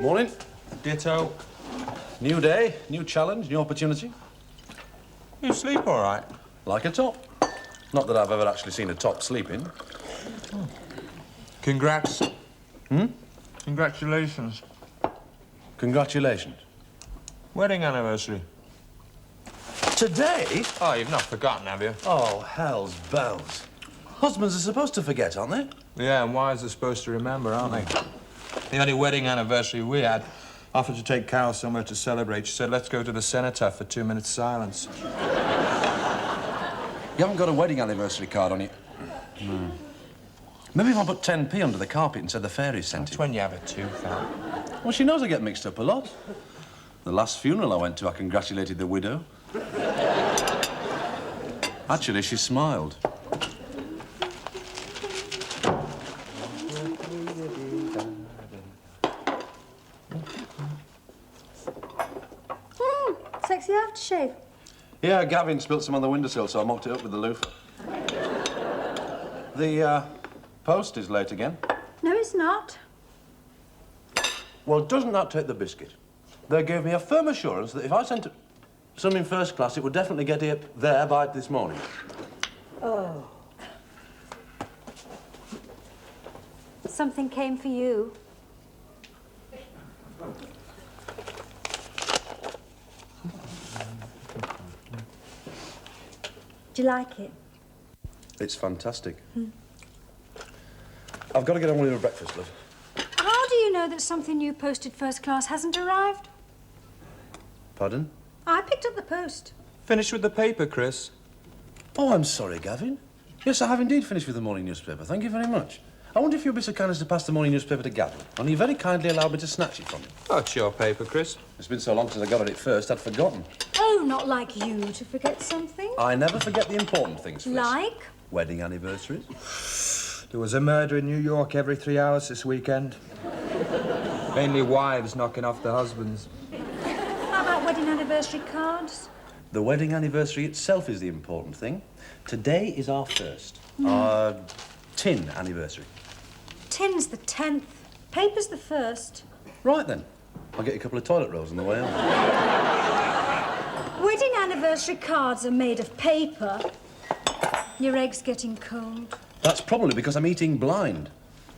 Morning. Ditto. New day, new challenge, new opportunity. You sleep all right? Like a top. Not that I've ever actually seen a top sleeping. Congrats. Congratulations. Congratulations. Wedding anniversary. Today? Oh, you've not forgotten, have you? Oh, hell's bells. Husbands are supposed to forget, aren't they? Yeah, and wives are supposed to remember, aren't they? The only wedding anniversary we had, offered to take Carol somewhere to celebrate. She said, let's go to the cenotaph for 2 minutes silence. You haven't got a wedding anniversary card on you? No. Maybe if I put 10p under the carpet and said the fairies sent That's it. when you have a tooth out. Well, she knows I get mixed up a lot. The last funeral I went to, I congratulated the widow. Actually, she smiled. Sexy aftershave. Yeah, Gavin spilt some on the windowsill, so I mopped it up with the loofah. The, post is late again. No, it's not. Well, doesn't that take the biscuit? They gave me a firm assurance that if I sent some in first class, it would definitely get here there by this morning. Oh. Something came for you. Do you like it? It's fantastic. I've got to get on with your breakfast, love. How do you know that something you posted first class hasn't arrived? Pardon? I picked up the post. Finished with the paper, Chris? Oh, I'm sorry, Gavin. Yes, I have indeed finished with the morning newspaper. Thank you very much. I wonder if you'd be so kind as to pass the morning newspaper to Gavin. And you very kindly allowed me to snatch it from him. Oh, it's your paper, Chris. It's been so long since I got it first, I'd forgotten. Oh, not like you to forget something. I never forget the important things, Fliss. Like? Wedding anniversaries. There was a murder in New York every 3 hours this weekend. Mainly wives knocking off their husbands. How about wedding anniversary cards? The wedding anniversary itself is the important thing. Today is our first. Our tin anniversary. Tin's the 10th. Paper's the 1st. Right then. I'll get you a couple of toilet rolls on the way home. Wedding anniversary cards are made of paper. Your egg's getting cold. That's probably because I'm eating blind.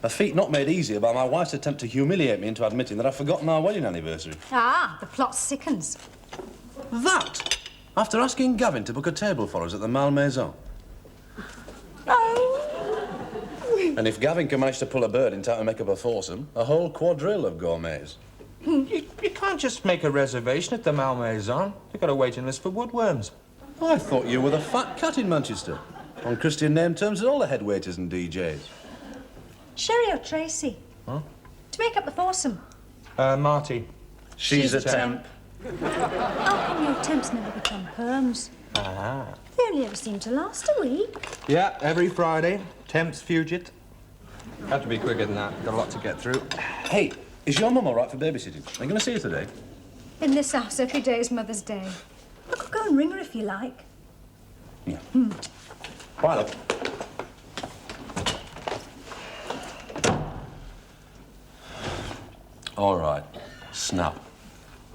A feat not made easier by my wife's attempt to humiliate me into admitting that I've forgotten our wedding anniversary. Ah, the plot sickens. That? After asking Gavin to book a table for us at the Malmaison. Oh. And if Gavin can manage to pull a bird in time to make up a foursome, a whole quadrille of gourmets. You can't just make a reservation at the Malmaison. You've got a waiting list for woodworms. I thought you were the fat cat in Manchester. On Christian name terms with all the head waiters and DJs. Sherry or Tracy? Huh? To make up the foursome. Marty. She's a temp. How come your temps never become perms? Ah. They only ever seem to last a week. Yeah, every Friday. Temps fugit. Have to be quicker than that. Got a lot to get through. Hey, is your mum all right for babysitting? Are you going to see her today? In this house, every day is Mother's Day. I could go and ring her if you like. Yeah. Bye, love. All right. Snap.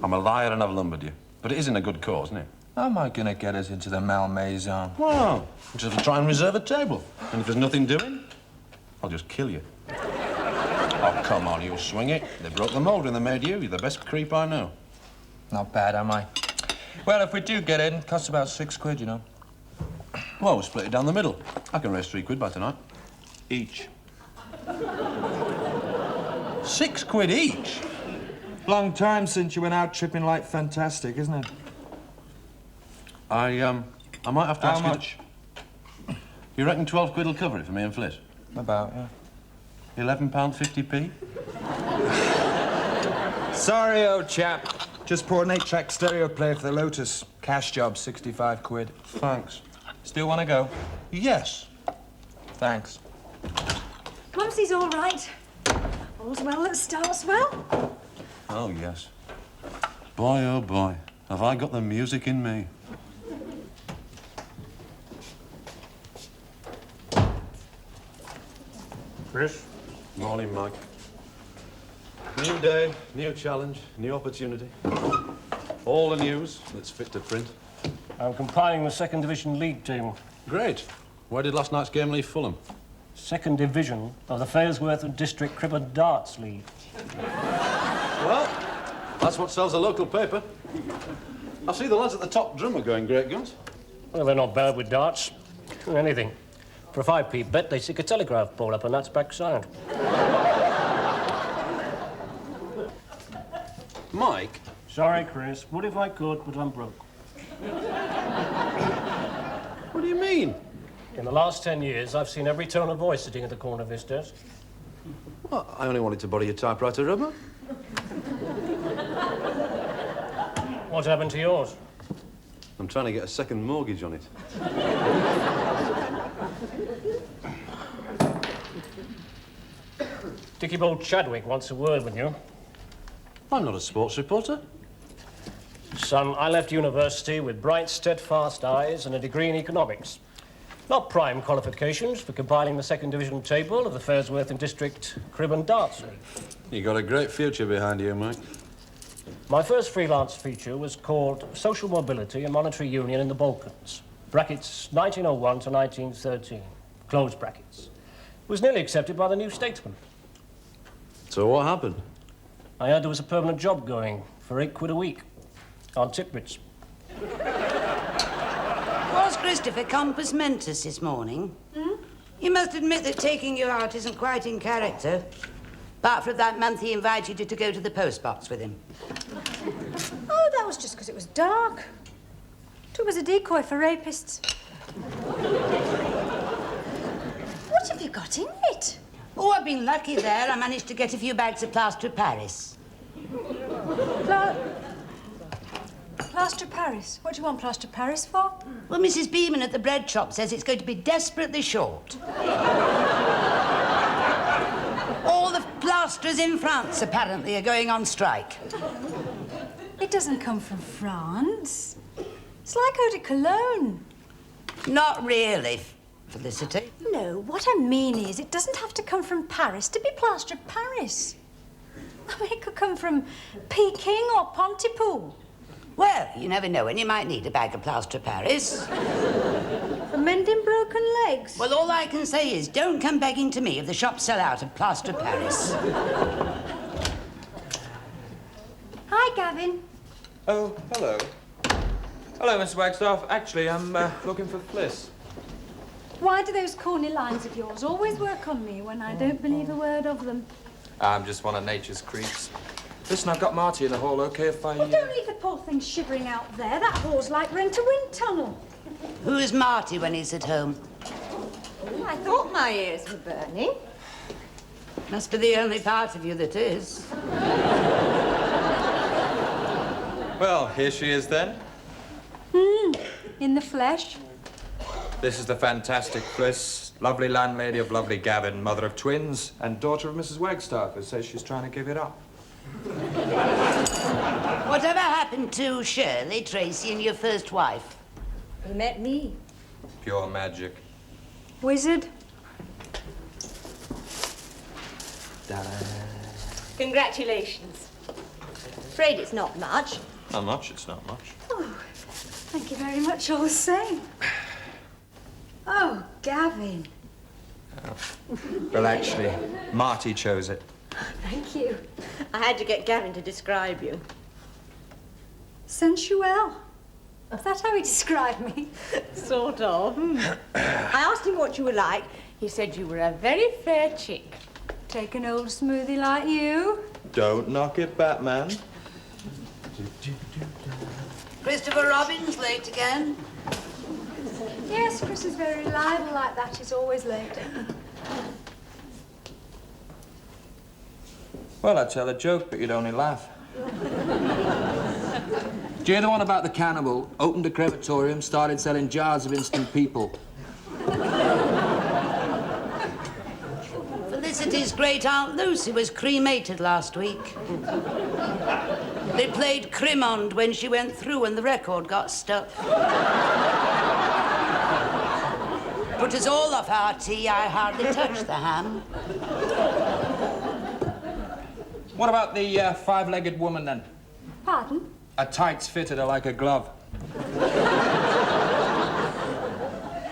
I'm a liar and I've lumbered you. But it is in a good cause, isn't it? How am I going to get us into the Malmaison? Well, we'll just try and reserve a table. And if there's nothing doing, I'll just kill you. Oh, come on, you'll swing it. They broke the mould when they made you. You're the best creep I know. Not bad, am I? Well, if we do get in, it costs about £6, you know. Well, we'll split it down the middle. I can raise £3 by tonight. Each. £6 each? Long time since you went out tripping like fantastic, isn't it? I might have to How ask much? You reckon £12 will cover it for me and Fliss? About, yeah. £11.50p? Sorry, old chap. Just bought an 8-track stereo player for the Lotus. Cash job, £65. Thanks. Still want to go? Yes. Thanks. Mumsy's all right. All's well that starts well. Oh, yes. Boy, oh, boy. Have I got the music in me. Chris? Morning, Mike. New day, new challenge, new opportunity. All the news that's fit to print. I'm compiling the second division league table. Great. Where did last night's game leave Fulham? Second division of the Failsworth District Cribbage Darts League. Well, that's what sells a local paper. I see the lads at the top drum are going great guns. Well, they're not bad with darts. Anything. For a 5p bet, they stick a telegraph pole up a nut's backside. Mike? Sorry, Chris. Would if I could, but I'm broke. What do you mean? In the last 10 years, I've seen every tone of voice sitting at the corner of this desk. Well, I only wanted to borrow your typewriter rubber. What happened to yours? I'm trying to get a second mortgage on it. Dicky Bold Chadwick wants a word with you. I'm not a sports reporter. Son, I left university with bright, steadfast eyes and a degree in economics. Not prime qualifications for compiling the second division table of the Failsworth and District Crib and Darts League. You got a great future behind you, Mike. My first freelance feature was called Social Mobility and Monetary Union in the Balkans. Brackets 1901 to 1913. Close brackets. It was nearly accepted by the New Statesman. So what happened? I heard there was a permanent job going for £8 a week on Titbits. Was Christopher Compass Mentis this morning? You must admit that taking you out isn't quite in character. Apart from that month he invited you to go to the postbox with him. Oh, that was just because it was dark. It was a decoy for rapists. What have you got in it? Oh, I've been lucky there. I managed to get a few bags of plaster of Paris. Plaster Paris? What do you want plaster Paris for? Well, Mrs. Beeman at the bread shop says it's going to be desperately short. All the plasterers in France, apparently, are going on strike. It doesn't come from France. It's like eau de cologne. Not really, Felicity. No, what I mean is it doesn't have to come from Paris to be plaster Paris. I mean, it could come from Peking or Pontypool. Well, you never know when you might need a bag of plaster of Paris. For mending broken legs. Well, all I can say is don't come begging to me if the shops sell out of plaster of Paris. Hi, Gavin. Oh, hello. Hello, Mr. Wagstaff. Actually, I'm looking for Fliss. Why do those corny lines of yours always work on me when I don't believe a word of them? I'm just one of nature's creeps. Listen, I've got Marty in the hall, OK, if I... Well, don't leave the poor thing shivering out there. That hall's like rent-a-wind tunnel. Who's Marty when he's at home? Oh, I thought my ears were burning. Must be the only part of you that is. Well, here she is then. In the flesh. This is the fantastic Fliss, lovely landlady of lovely Gavin, mother of twins, and daughter of Mrs. Wagstaff, who says she's trying to give it up. Whatever happened to Shirley, Tracy, and your first wife? He met me. Pure magic. Wizard. Congratulations. Afraid it's not much. Not much, it's not much. Oh, thank you very much all the same. Oh, Gavin. Well, actually, Marty chose it. Thank you. I had to get Gavin to describe you. Sensual. Is that how he described me? Sort of. I asked him what you were like. He said you were a very fair chick. Take an old smoothie like you. Don't knock it, Batman. Christopher Robbins, late again? Yes, Chris is very reliable like that. He's always late. Well, I'd tell a joke, but you'd only laugh. Do you hear the one about the cannibal? Opened a crematorium, started selling jars of instant people. Felicity's great-aunt Lucy was cremated last week. They played Crimond when she went through and the record got stuck. Put us all off our tea. I hardly touched the ham. What about the five-legged woman, then? Pardon? Her tights fitted her like a glove.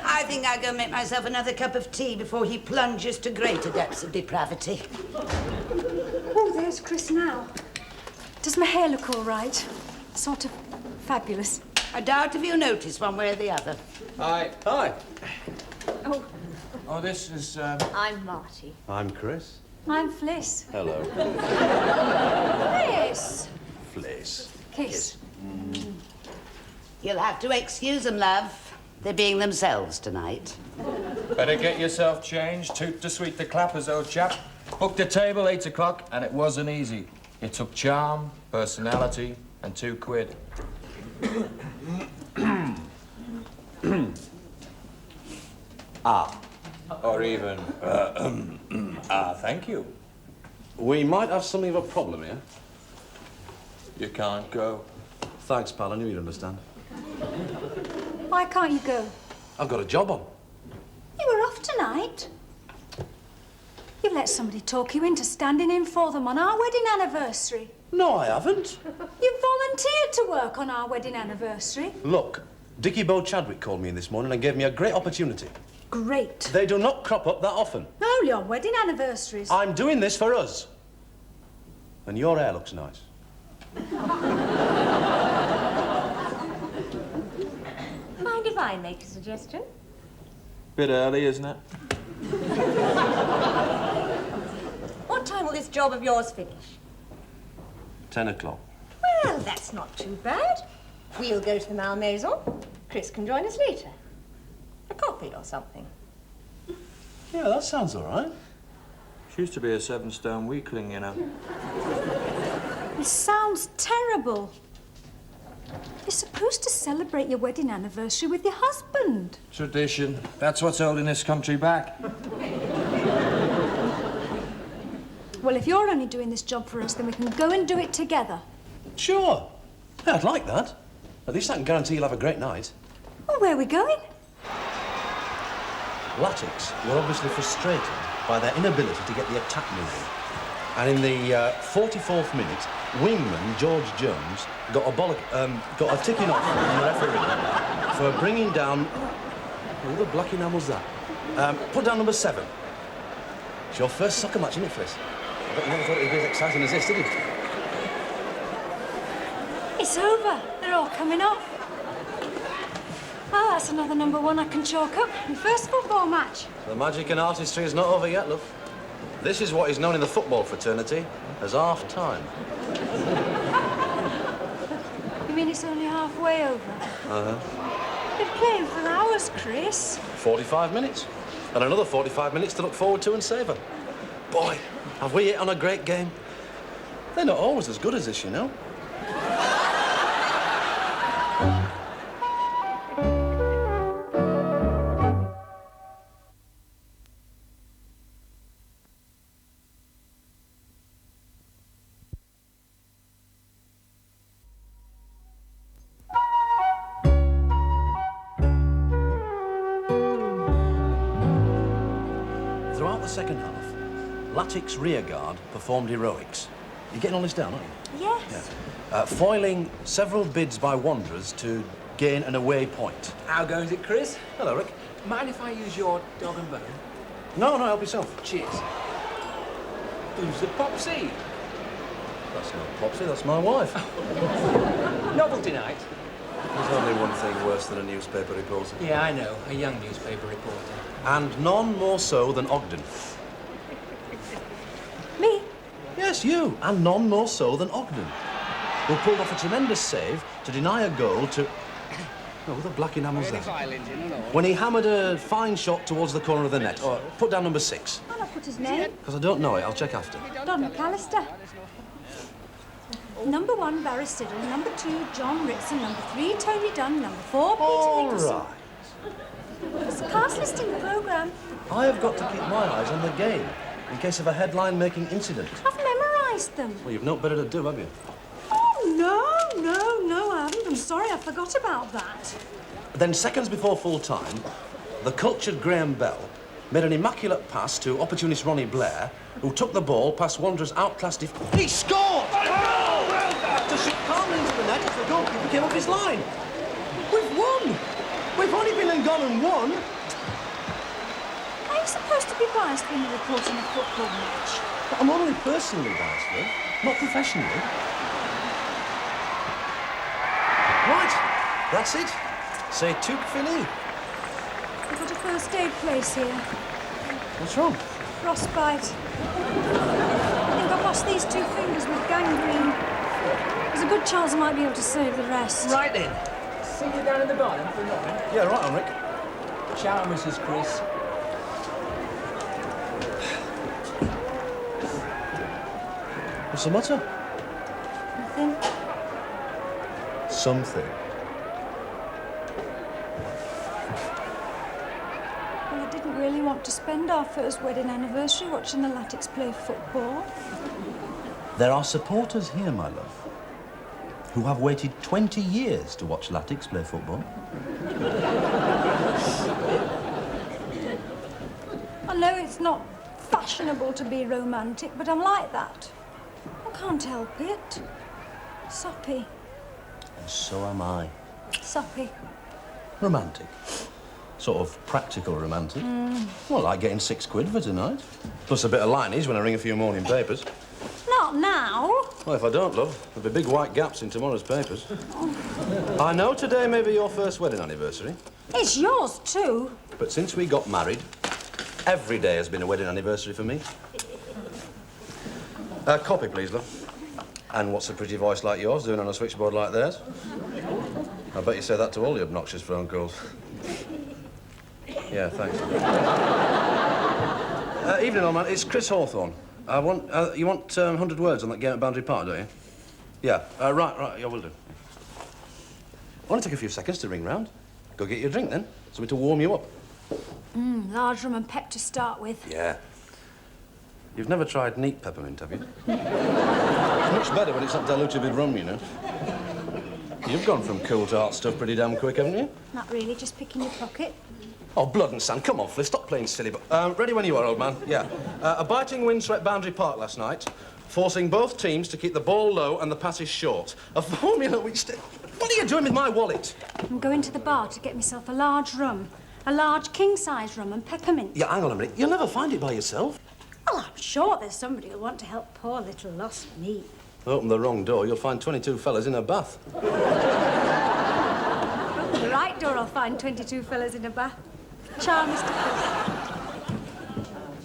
I think I'll go make myself another cup of tea before he plunges to greater depths of depravity. Oh, there's Chris now. Does my hair look all right? Sort of fabulous. I doubt if you'll notice one way or the other. Hi. Hi. Oh, Oh, this is, I'm Marty. I'm Chris. I'm Fliss. Hello. Fliss. Fliss. Kiss. You'll have to excuse them, love. They're being themselves tonight. Better get yourself changed. Toot to sweet the clappers, old chap. Booked a table, 8 o'clock, and it wasn't easy. It took charm, personality, and £2. Or even, thank you. We might have something of a problem here. You can't go. Thanks, pal. I knew you'd understand. Why can't you go? I've got a job on. You were off tonight. You've let somebody talk you into standing in for them on our wedding anniversary. No, I haven't. You volunteered to work on our wedding anniversary. Look, Dickie Bo Chadwick called me in this morning and gave me a great opportunity. Great. They do not crop up that often. Only on wedding anniversaries. I'm doing this for us. And your hair looks nice. Mind if I make a suggestion? Bit early, isn't it? What time will this job of yours finish? 10 o'clock. Well, that's not too bad. We'll go to the Malmaison. Chris can join us later. A coffee or something. Yeah, that sounds all right. She used to be a 7-stone weakling, you know. This sounds terrible. You're supposed to celebrate your wedding anniversary with your husband. Tradition. That's what's holding this country back. Well, if you're only doing this job for us, then we can go and do it together. Sure. Yeah, I'd like that. At least I can guarantee you'll have a great night. Well, where are we going? Latics were obviously frustrated by their inability to get the attack moving. And in the 44th minute, wingman George Jones got a ticking off from the referee for bringing down... Oh, the black enamel's that? Put down number 7. It's your first soccer match, isn't it, Fliss? I bet you never thought it'd be as exciting as this, did you? It's over. They're all coming off. Well, that's another number 1 I can chalk up. My first football match. The magic and artistry is not over yet, look. This is what is known in the football fraternity as half-time. You mean it's only halfway over? Uh-huh. They're playing for hours, Chris. 45 minutes. And another 45 minutes to look forward to and savour. Boy, have we hit on a great game. They're not always as good as this, you know. Throughout the second half, Latics rearguard performed heroics. You're getting all this down, aren't you? Yes. Yeah. Foiling several bids by Wanderers to gain an away point. How goes it, Chris? Hello, Rick. Mind if I use your dog and bone? No, help yourself. Cheers. Who's the Popsy? That's not Popsy, that's my wife. Novelty night? There's only one thing worse than a newspaper reporter. Yeah, I know. A young newspaper reporter. And none more so than Ogden. Me? Yes, you. And none more so than Ogden, who pulled off a tremendous save to deny a goal to... Oh, the black enamel's there. When he hammered a fine shot towards the corner of the net. Or put down number 6. I'll not put his name. Because I don't know it. I'll check after. Don McAllister. Number 1, Barry Siddle. Number 2, John Ritson. Number 3, Tony Dunn. Number 4, Peter All Nicholson. right. It's a pass list in the programme. I have got to keep my eyes on the game in case of a headline-making incident. I've memorised them. Well, you've no better to do, have you? Oh, no, I haven't. I'm sorry, I forgot about that. Then, seconds before full time, the cultured Graham Bell made an immaculate pass to opportunist Ronnie Blair, who took the ball past Wanderers' outclassed He scored! Oh, well done! To shoot calmly into the net as the goalkeeper came up his line. We've won! We've only been and gone and won. Are you supposed to be biased when you're reporting a football match? But I'm only personally biased, Liv, not professionally. Right, that's it. C'est tout fini. We've got a first aid place here. What's wrong? Frostbite. I think I've lost these 2 fingers with gangrene. There's a good chance I might be able to save the rest. Right then. See you down in the bar then for a moment. Yeah, right on, Rick. Ciao, Mrs. Chris. What's the matter? Nothing. Something. Well, I didn't really want to spend our first wedding anniversary watching the Latics play football. There are supporters here, my love, who have waited 20 years to watch Latics play football. I know it's not fashionable to be romantic, but I'm like that. I can't help it. Soppy. And so am I. Soppy. Romantic. Sort of practical romantic. Well, like getting £6 for tonight. Plus a bit of lineage when I ring a few morning papers. Not now. Well, if I don't, love, there'll be big white gaps in tomorrow's papers. I know today may be your first wedding anniversary, It's yours too. but since we got married, every day has been a wedding anniversary for me. Copy, please, love. And what's a pretty voice like yours doing on a switchboard like theirs? I bet you say that to all the obnoxious phone calls. Yeah, thanks. Evening, old man. It's Chris Hawthorne. You want 100 words on that game at Boundary Park, don't you? Yeah. Right. Yeah, will do. Only take a few seconds to ring round. Go get you a drink, then. Something to warm you up. Large rum and pep to start with. Yeah. You've never tried neat peppermint, have you? It's much better when it's not diluted with rum, you know. You've gone from cool to hot stuff pretty damn quick, haven't you? Not really, just picking your pocket. Oh, blood and sand. Come on, Fliff, stop playing silly. But ready when you are, old man. Yeah. A biting wind swept Boundary Park last night, forcing both teams to keep the ball low and the passes short. A formula which... What are you doing with my wallet? I'm going to the bar to get myself a large rum. A large king-size rum and peppermint. Yeah, hang on a minute. You'll never find it by yourself. Well, I'm sure there's somebody who'll want to help poor little lost me. Open the wrong door, you'll find 22 fellas in a bath. Open the right door, I'll find 22 fellas in a bath. Ciao, Mr.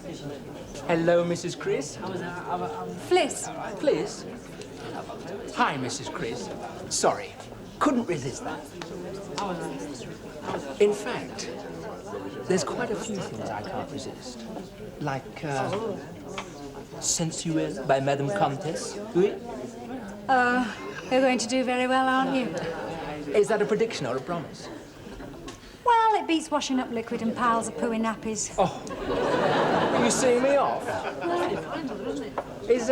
Chris. Hello, Mrs. Chris. Fliss. Please. Hi, Mrs. Chris. Sorry. Couldn't resist that. In fact, there's quite a few things I can't resist. Like, Sensuelle by Madame Comtesse. Oui? You're going to do very well, aren't you? Is that a prediction or a promise? Well, it beats washing up liquid and piles of poo in nappies. Oh, are you seeing me off? Is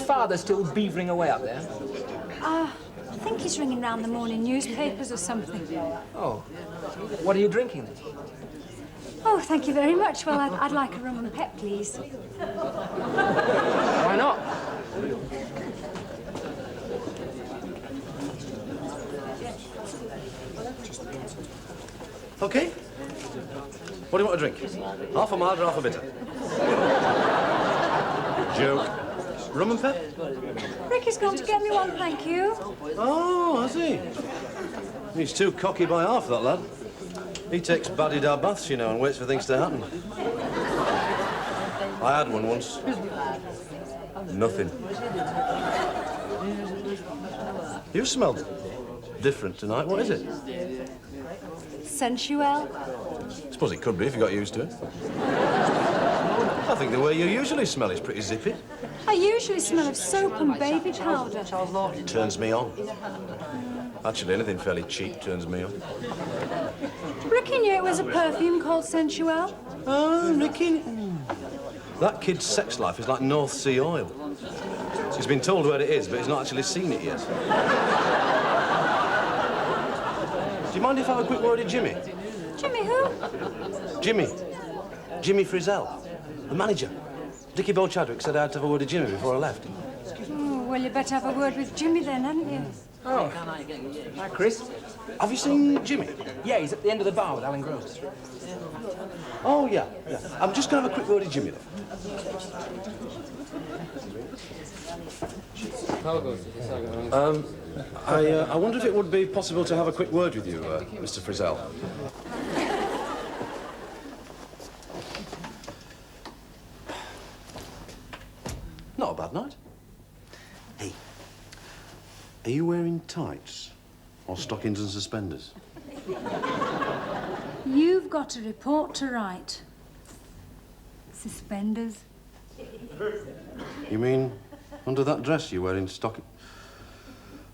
father still beavering away up there? I think he's ringing round the morning newspapers or something. Oh, what are you drinking then? Oh, thank you very much. Well, I'd like a rum and pep, please. Why not? OK? What do you want to drink? Half a mild or half a bitter? Joke. Rum and pep? Ricky's gone to get me one, thank you. Oh, has he? He's too cocky by half, that lad. He takes baddy-da baths, you know, and waits for things to happen. I had one once. Nothing. You smelled different tonight. What is it? Sensuelle. Suppose it could be if you got used to it. I think the way you usually smell is pretty zippy. I usually smell of soap and baby powder. It turns me on. Actually, anything fairly cheap turns me on. Ricky knew it was a perfume called Sensuelle. Oh, Ricky. That kid's sex life is like North Sea oil. He's been told where it is, but he's not actually seen it yet. Do you mind if I have a quick word with Jimmy? Jimmy who? Jimmy. Jimmy Frizzell, the manager. Dickie Bo Chadwick said I had to have a word with Jimmy before I left. Oh, well, you better have a word with Jimmy then, hadn't you? Oh, hi, Chris. Have you seen Jimmy? Yeah, he's at the end of the bar with Alan Gross. Oh, yeah. I'm just going to have a quick word with Jimmy, though. I wonder if it would be possible to have a quick word with you, Mr. Frizzell. Not a bad night. Hey, are you wearing tights or stockings and suspenders? You've got a report to write. Suspenders. You mean under that dress you're wearing stocking?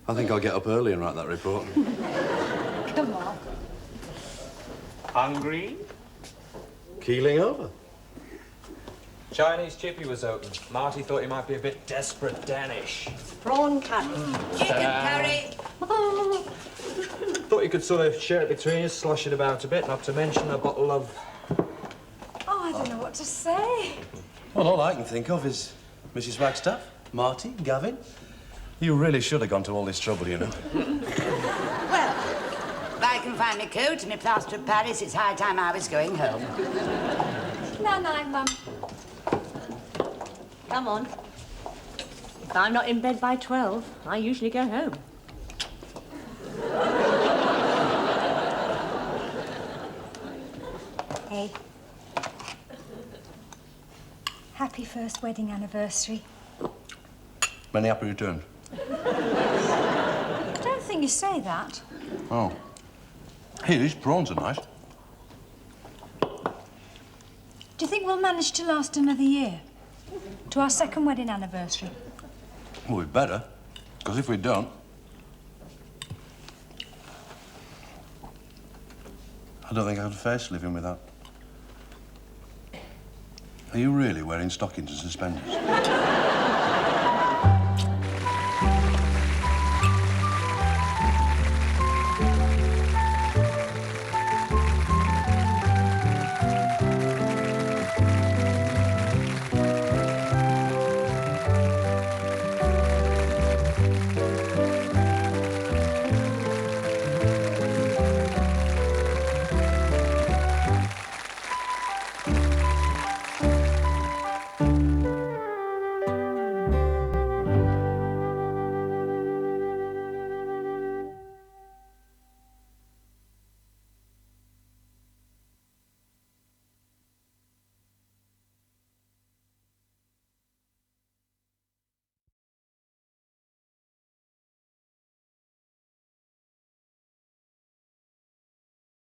I think I'll get up early and write that report. Come on. Hungry? Keeling over. Chinese chippy was open. Marty thought he might be a bit desperate Danish. Prawn curry. Chicken curry. Thought you could sort of share it between you, slosh it about a bit, not to mention a bottle of... Oh, I don't know what to say. Well, all I can think of is Mrs. Wagstaff, Marty, Gavin. You really should have gone to all this trouble, you know. Well, if I can find my coat and my plaster of Paris, it's high time I was going home. Night-night, Mum. Come on. If I'm not in bed by 12, I usually go home. Hey. Happy first wedding anniversary. Many happy returns. I don't think you say that. Oh. Hey, these prawns are nice. Do you think we'll manage to last another year? To our second wedding anniversary? Well, we'd better, because if we don't... I don't think I could face living without. Are you really wearing stockings and suspenders?